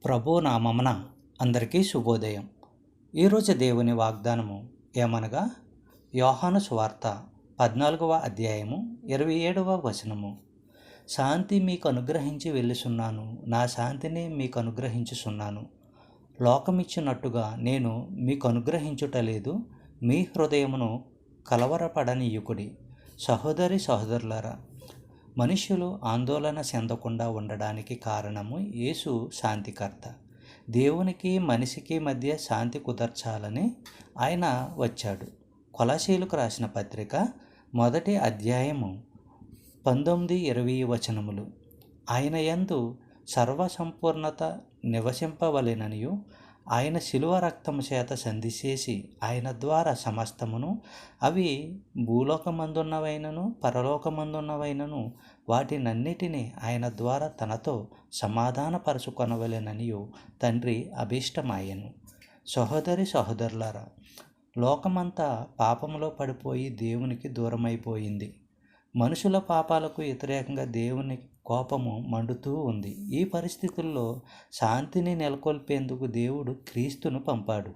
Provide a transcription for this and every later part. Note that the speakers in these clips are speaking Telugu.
ప్రభు నామమున అందరికీ శుభోదయం. ఈరోజు దేవుని వాగ్దానము ఏమనగా యోహాను సువార్త 14వ అధ్యాయము 27వ వచనము. శాంతి మీకు అనుగ్రహించి వెళ్ళుచున్నాను, నా శాంతిని మీకు అనుగ్రహించుచున్నాను. లోకమిచ్చినట్టుగా నేను మీకు అనుగ్రహించుటలేదు. మీ హృదయమును కలవరపడనీయుకుడి. సహోదరులారా, మనుష్యులు ఆందోళన చెందకుండా ఉండడానికి కారణము యేసు శాంతికర్త. దేవునికి మనిషికి మధ్య శాంతి కుదర్చాలని ఆయన వచ్చాడు. కొలసీలకు రాసిన పత్రిక 1వ అధ్యాయము 19-20 వచనములు. ఆయన యందు సర్వసంపూర్ణత నివసింపవలెననియు, ఆయన శిలువ రక్తము చేత సంధిచేసి ఆయన ద్వారా సమస్తమును, అవి భూలోకమందున్నవైనను పరలోకమందున్నవైనను, వాటినన్నిటినీ ఆయన ద్వారా తనతో సమాధానపరచుకొనవలెననియు తండ్రి అభీష్టమాయెను. సహోదరులారా, లోకమంతా పాపములో పడిపోయి దేవునికి దూరమైపోయింది. మనుషుల పాపాలకు వ్యతిరేకంగా దేవుని కోపము మండుతూ ఉంది. ఈ పరిస్థితుల్లో శాంతిని నెలకొల్పేందుకు దేవుడు క్రీస్తును పంపాడు.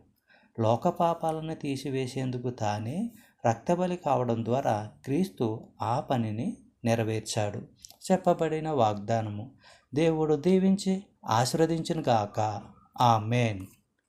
లోక పాపాలను తీసివేసేందుకు తానే రక్తబలి కావడం ద్వారా క్రీస్తు ఆ పనిని నెరవేర్చాడు. చెప్పబడిన వాగ్దానము దేవుడు దీవించి ఆశీర్వదించును గాక. ఆమేన్.